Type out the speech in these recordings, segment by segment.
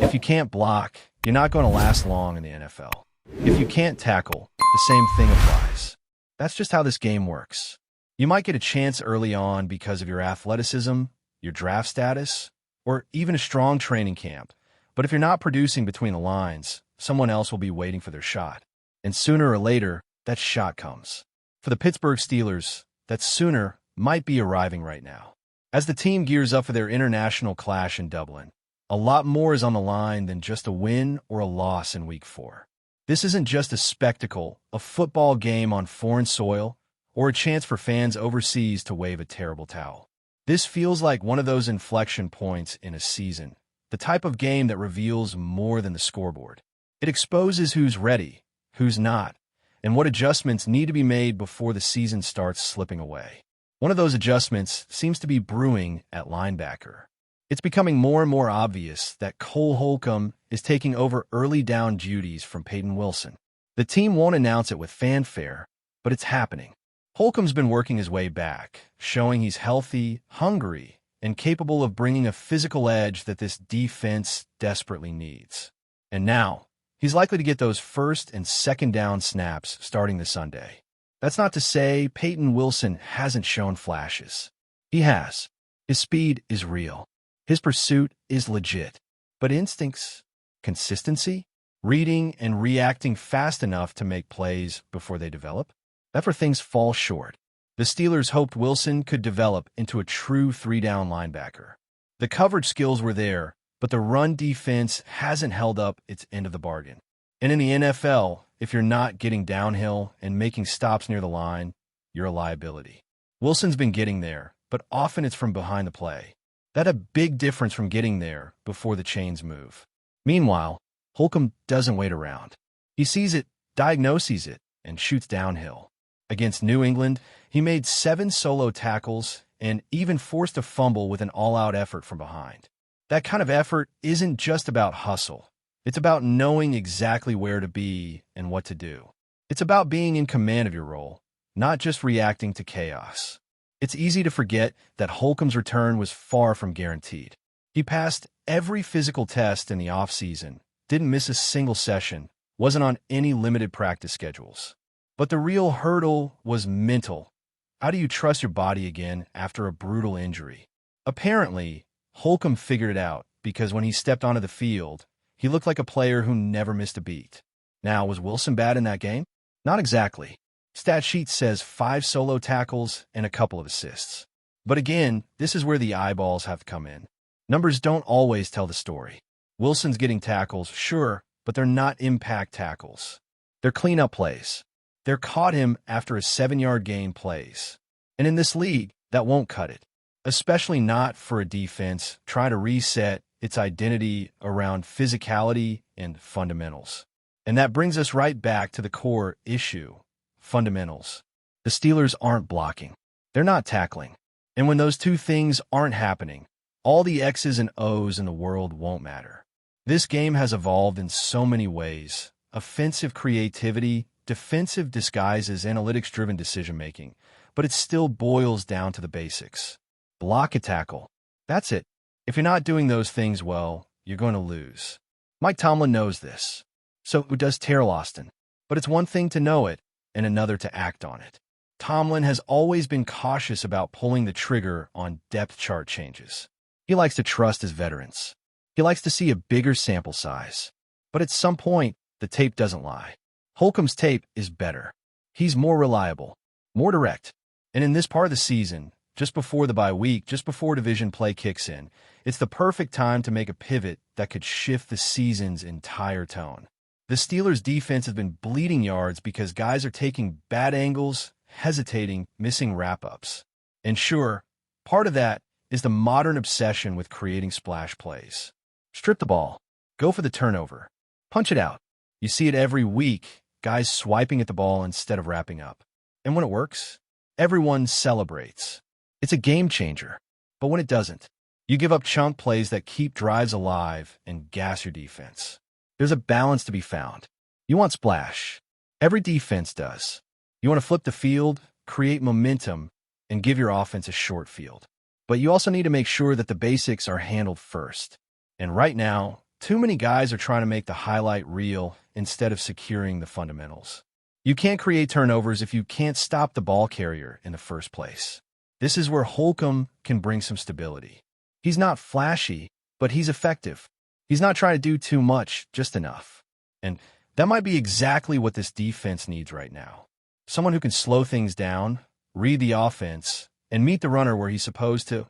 If you can't block, you're not going to last long in the NFL. If you can't tackle, the same thing applies. That's just how this game works. You might get a chance early on because of your athleticism, your draft status, or even a strong training camp. But if you're not producing between the lines, someone else will be waiting for their shot. And sooner or later, that shot comes. For the Pittsburgh Steelers, that sooner might be arriving right now. As the team gears up for their international clash in Dublin, a lot more is on the line than just a win or a loss in Week 4. This isn't just a spectacle, a football game on foreign soil, or a chance for fans overseas to wave a terrible towel. This feels like one of those inflection points in a season, the type of game that reveals more than the scoreboard. It exposes who's ready, who's not, and what adjustments need to be made before the season starts slipping away. One of those adjustments seems to be brewing at linebacker. It's becoming more and more obvious that Cole Holcomb is taking over early down duties from Peyton Wilson. The team won't announce it with fanfare, but it's happening. Holcomb's been working his way back, showing he's healthy, hungry, and capable of bringing a physical edge that this defense desperately needs. And now, he's likely to get those first and second down snaps starting this Sunday. That's not to say Peyton Wilson hasn't shown flashes. He has. His speed is real. His pursuit is legit. But instincts, consistency, reading and reacting fast enough to make plays before they develop, that's where things fall short. The Steelers hoped Wilson could develop into a true three-down linebacker. The coverage skills were there, but the run defense hasn't held up its end of the bargain. And in the NFL, if you're not getting downhill and making stops near the line, you're a liability. Wilson's been getting there, but often it's from behind the play. That's a big difference from getting there before the chains move. Meanwhile, Holcomb doesn't wait around. He sees it, diagnoses it, and shoots downhill. Against New England, he made 7 solo tackles and even forced a fumble with an all-out effort from behind. That kind of effort isn't just about hustle. It's about knowing exactly where to be and what to do. It's about being in command of your role, not just reacting to chaos. It's easy to forget that Holcomb's return was far from guaranteed. He passed every physical test in the offseason, didn't miss a single session, wasn't on any limited practice schedules. But the real hurdle was mental. How do you trust your body again after a brutal injury? Apparently, Holcomb figured it out because when he stepped onto the field, he looked like a player who never missed a beat. Now, was Wilson bad in that game? Not exactly. Stat sheet says 5 solo tackles and a couple of assists. But again, this is where the eyeballs have to come in. Numbers don't always tell the story. Wilson's getting tackles, sure, but they're not impact tackles. They're cleanup plays. They're caught him after a 7-yard gain plays. And in this league, that won't cut it. Especially not for a defense trying to reset its identity around physicality and fundamentals. And that brings us right back to the core issue, fundamentals. The Steelers aren't blocking. They're not tackling. And when those two things aren't happening, all the X's and O's in the world won't matter. This game has evolved in so many ways. Offensive creativity, defensive disguises, analytics-driven decision-making, but it still boils down to the basics. Block a tackle. That's it. If you're not doing those things well, you're going to lose. Mike Tomlin knows this. So does Terrell Austin. But it's one thing to know it and another to act on it. Tomlin has always been cautious about pulling the trigger on depth chart changes. He likes to trust his veterans. He likes to see a bigger sample size. But at some point, the tape doesn't lie. Holcomb's tape is better. He's more reliable, more direct. And in this part of the season, just before the bye week, just before division play kicks in, it's the perfect time to make a pivot that could shift the season's entire tone. The Steelers' defense has been bleeding yards because guys are taking bad angles, hesitating, missing wrap-ups. And sure, part of that is the modern obsession with creating splash plays. Strip the ball. Go for the turnover. Punch it out. You see it every week, guys swiping at the ball instead of wrapping up. And when it works, everyone celebrates. It's a game changer. But when it doesn't, you give up chunk plays that keep drives alive and gas your defense. There's a balance to be found. You want splash. Every defense does. You want to flip the field, create momentum, and give your offense a short field. But you also need to make sure that the basics are handled first. And right now, Too many guys are trying to make the highlight reel instead of securing the fundamentals. You can't create turnovers if you can't stop the ball carrier in the first place. This is where Holcomb can bring some stability. He's not flashy, but he's effective. He's not trying to do too much, just enough. And that might be exactly what this defense needs right now. Someone who can slow things down, read the offense, and meet the runner where he's supposed to,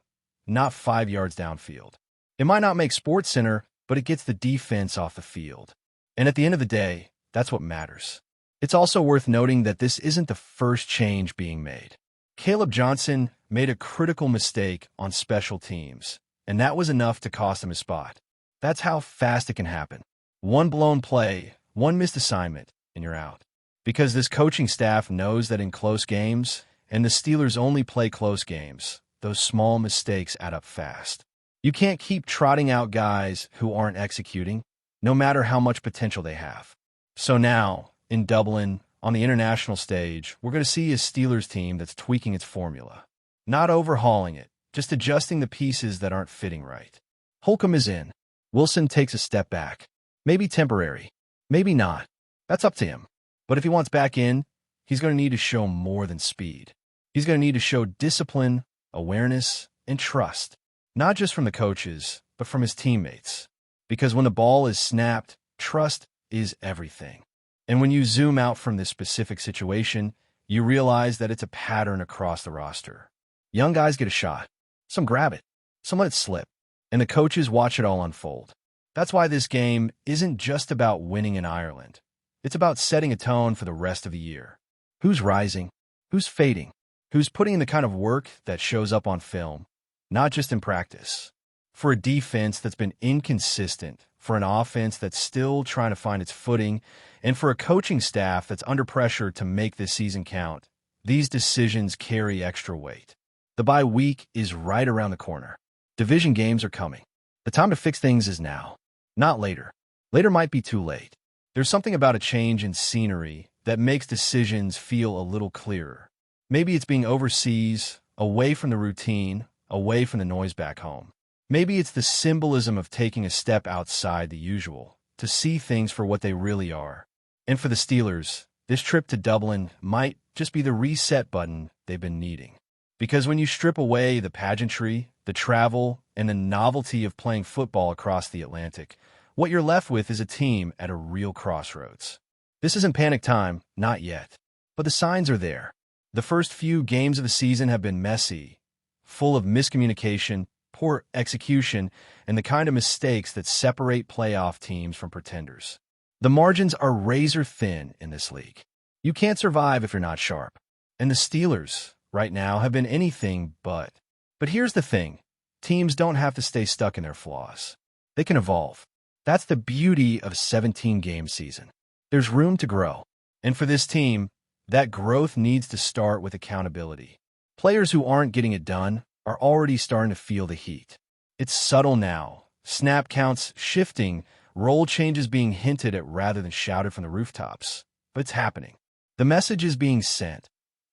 not 5 yards downfield. It might not make SportsCenter, but it gets the defense off the field. And at the end of the day, that's what matters. It's also worth noting that this isn't the first change being made. Caleb Johnson made a critical mistake on special teams, and that was enough to cost him his spot. That's how fast it can happen. One blown play, one missed assignment, and you're out. Because this coaching staff knows that in close games, and the Steelers only play close games, those small mistakes add up fast. You can't keep trotting out guys who aren't executing, no matter how much potential they have. So now, in Dublin, on the international stage, we're going to see a Steelers team that's tweaking its formula. Not overhauling it, just adjusting the pieces that aren't fitting right. Holcomb is in. Wilson takes a step back. Maybe temporary. Maybe not. That's up to him. But if he wants back in, he's going to need to show more than speed. He's going to need to show discipline, awareness, and trust. Not just from the coaches, but from his teammates. Because when the ball is snapped, trust is everything. And when you zoom out from this specific situation, you realize that it's a pattern across the roster. Young guys get a shot. Some grab it. Some let it slip. And the coaches watch it all unfold. That's why this game isn't just about winning in Ireland. It's about setting a tone for the rest of the year. Who's rising? Who's fading? Who's putting in the kind of work that shows up on film, not just in practice? For a defense that's been inconsistent, for an offense that's still trying to find its footing, and for a coaching staff that's under pressure to make this season count, these decisions carry extra weight. The bye week is right around the corner. Division games are coming. The time to fix things is now, not later. Later might be too late. There's something about a change in scenery that makes decisions feel a little clearer. Maybe it's being overseas, away from the routine, away from the noise back home. Maybe it's the symbolism of taking a step outside the usual, to see things for what they really are. And for the Steelers, this trip to Dublin might just be the reset button they've been needing. Because when you strip away the pageantry, the travel, and the novelty of playing football across the Atlantic, what you're left with is a team at a real crossroads. This isn't panic time, not yet. But the signs are there. The first few games of the season have been messy, full of miscommunication, poor execution, and the kind of mistakes that separate playoff teams from pretenders. The margins are razor thin in this league. You can't survive if you're not sharp. And the Steelers, right now, have been anything but. But here's the thing. Teams don't have to stay stuck in their flaws. They can evolve. That's the beauty of a 17-game season. There's room to grow. And for this team, that growth needs to start with accountability. Players who aren't getting it done are already starting to feel the heat. It's subtle now. Snap counts shifting, role changes being hinted at rather than shouted from the rooftops. But it's happening. The message is being sent.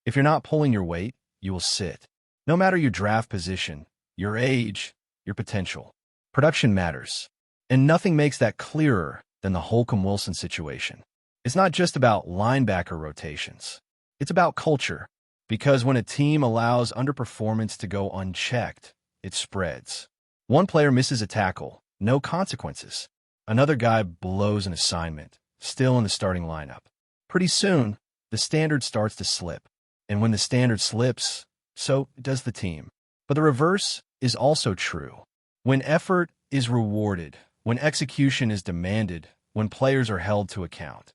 If you're not pulling your weight, you will sit. No matter your draft position, your age, your potential. Production matters. And nothing makes that clearer than the Holcomb-Wilson situation. It's not just about linebacker rotations. It's about culture. Because when a team allows underperformance to go unchecked, it spreads. One player misses a tackle, no consequences. Another guy blows an assignment, still in the starting lineup. Pretty soon, the standard starts to slip. And when the standard slips, so does the team. But the reverse is also true. When effort is rewarded, when execution is demanded, when players are held to account,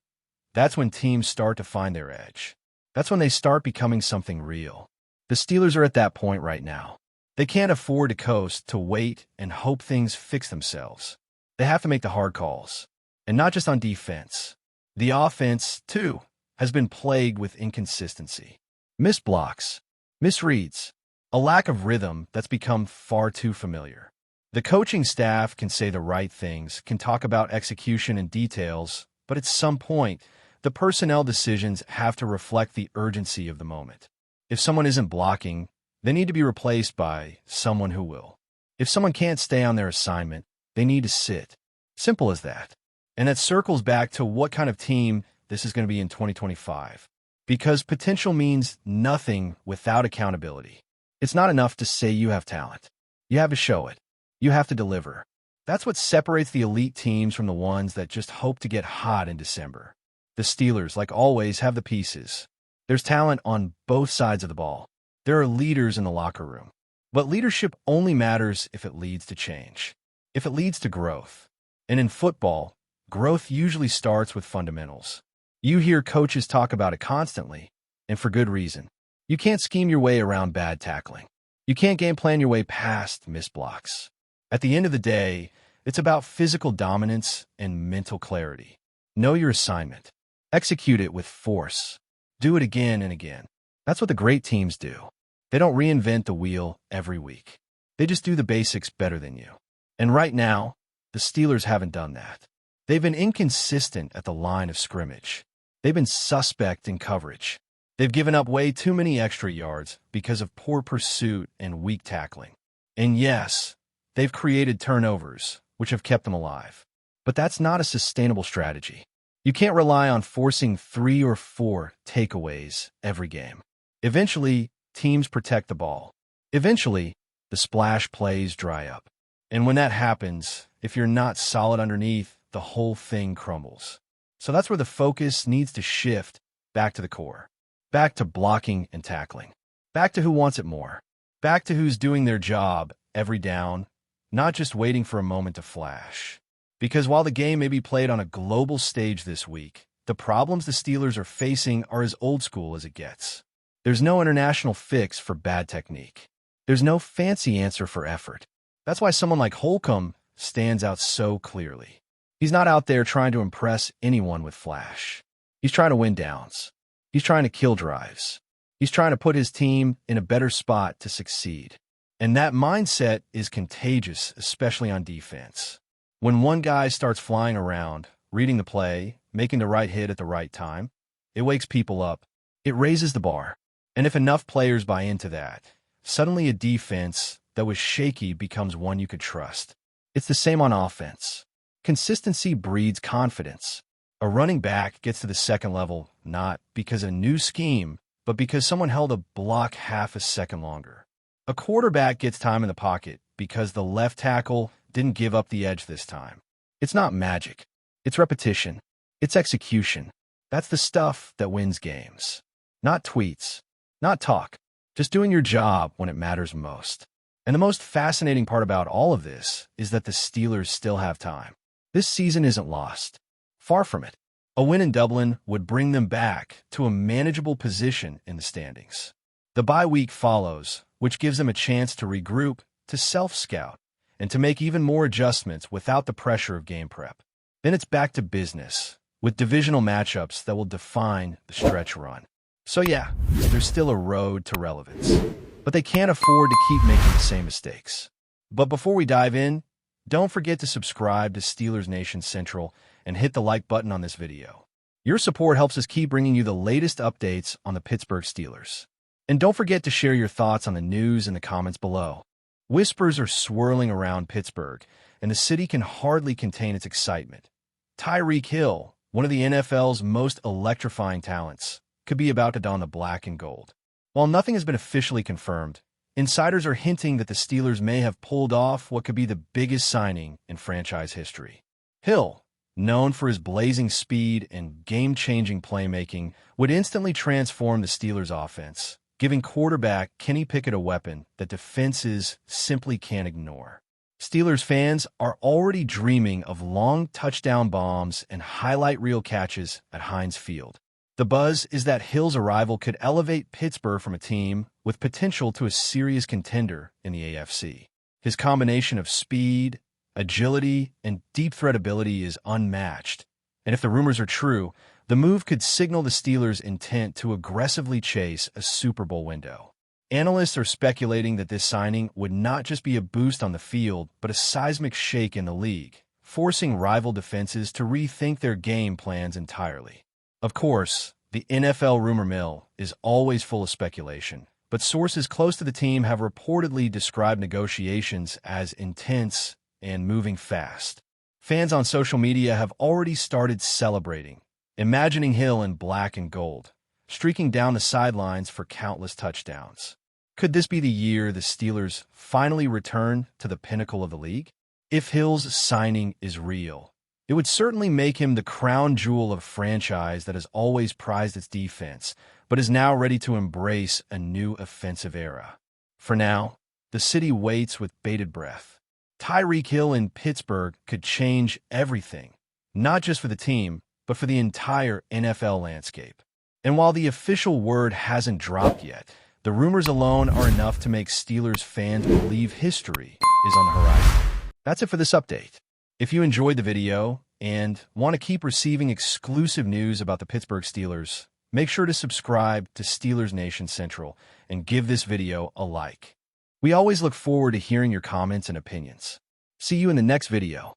that's when teams start to find their edge. That's when they start becoming something real. The Steelers are at that point right now. They can't afford to coast, to wait, and hope things fix themselves. They have to make the hard calls. And not just on defense. The offense, too, has been plagued with inconsistency. Missed blocks, misreads, a lack of rhythm that's become far too familiar. The coaching staff can say the right things, can talk about execution and details, but at some point, the personnel decisions have to reflect the urgency of the moment. If someone isn't blocking, they need to be replaced by someone who will. If someone can't stay on their assignment, they need to sit. Simple as that. And that circles back to what kind of team this is going to be in 2025. Because potential means nothing without accountability. It's not enough to say you have talent. You have to show it. You have to deliver. That's what separates the elite teams from the ones that just hope to get hot in December. The Steelers, like always, have the pieces. There's talent on both sides of the ball. There are leaders in the locker room. But leadership only matters if it leads to change, if it leads to growth. And in football, growth usually starts with fundamentals. You hear coaches talk about it constantly, and for good reason. You can't scheme your way around bad tackling. You can't game plan your way past missed blocks. At the end of the day, it's about physical dominance and mental clarity. Know your assignment. Execute it with force. Do it again and again. That's what the great teams do. They don't reinvent the wheel every week. They just do the basics better than you. And right now, the Steelers haven't done that. They've been inconsistent at the line of scrimmage. They've been suspect in coverage. They've given up way too many extra yards because of poor pursuit and weak tackling. And yes, they've created turnovers, which have kept them alive. But that's not a sustainable strategy. You can't rely on forcing 3 or 4 takeaways every game. Eventually, teams protect the ball. Eventually, the splash plays dry up. And when that happens, if you're not solid underneath, the whole thing crumbles. So that's where the focus needs to shift back to the core. Back to blocking and tackling. Back to who wants it more. Back to who's doing their job every down, not just waiting for a moment to flash. Because while the game may be played on a global stage this week, the problems the Steelers are facing are as old school as it gets. There's no international fix for bad technique. There's no fancy answer for effort. That's why someone like Holcomb stands out so clearly. He's not out there trying to impress anyone with flash. He's trying to win downs. He's trying to kill drives. He's trying to put his team in a better spot to succeed. And that mindset is contagious, especially on defense. When one guy starts flying around, reading the play, making the right hit at the right time, it wakes people up. It raises the bar. And if enough players buy into that, suddenly a defense that was shaky becomes one you could trust. It's the same on offense. Consistency breeds confidence. A running back gets to the second level not because of a new scheme, but because someone held a block half a second longer. A quarterback gets time in the pocket because the left tackle didn't give up the edge this time. It's not magic. It's repetition. It's execution. That's the stuff that wins games. Not tweets. Not talk. Just doing your job when it matters most. And the most fascinating part about all of this is that the Steelers still have time. This season isn't lost. Far from it. A win in Dublin would bring them back to a manageable position in the standings. The bye week follows, which gives them a chance to regroup, to self-scout, and to make even more adjustments without the pressure of game prep. Then it's back to business, with divisional matchups that will define the stretch run. So yeah, there's still a road to relevance. But they can't afford to keep making the same mistakes. But before we dive in, don't forget to subscribe to Steelers Nation Central and hit the like button on this video. Your support helps us keep bringing you the latest updates on the Pittsburgh Steelers. And don't forget to share your thoughts on the news in the comments below. Whispers are swirling around Pittsburgh, and the city can hardly contain its excitement. Tyreek Hill, one of the NFL's most electrifying talents, could be about to don the black and gold. While nothing has been officially confirmed, insiders are hinting that the Steelers may have pulled off what could be the biggest signing in franchise history. Hill, known for his blazing speed and game-changing playmaking, would instantly transform the Steelers' offense, giving quarterback Kenny Pickett a weapon that defenses simply can't ignore. Steelers fans are already dreaming of long touchdown bombs and highlight reel catches at Heinz Field. The buzz is that Hill's arrival could elevate Pittsburgh from a team with potential to a serious contender in the AFC. His combination of speed, agility, and deep threat ability is unmatched. And if the rumors are true, the move could signal the Steelers' intent to aggressively chase a Super Bowl window. Analysts are speculating that this signing would not just be a boost on the field, but a seismic shake in the league, forcing rival defenses to rethink their game plans entirely. Of course, the NFL rumor mill is always full of speculation, but sources close to the team have reportedly described negotiations as intense and moving fast. Fans on social media have already started celebrating, imagining Hill in black and gold, streaking down the sidelines for countless touchdowns. Could this be the year the Steelers finally return to the pinnacle of the league? If Hill's signing is real, it would certainly make him the crown jewel of a franchise that has always prized its defense, but is now ready to embrace a new offensive era. For now, the city waits with bated breath. Tyreek Hill in Pittsburgh could change everything, not just for the team, but for the entire NFL landscape. And while the official word hasn't dropped yet, the rumors alone are enough to make Steelers fans believe history is on the horizon. That's it for this update. If you enjoyed the video and want to keep receiving exclusive news about the Pittsburgh Steelers, make sure to subscribe to Steelers Nation Central and give this video a like. We always look forward to hearing your comments and opinions. See you in the next video.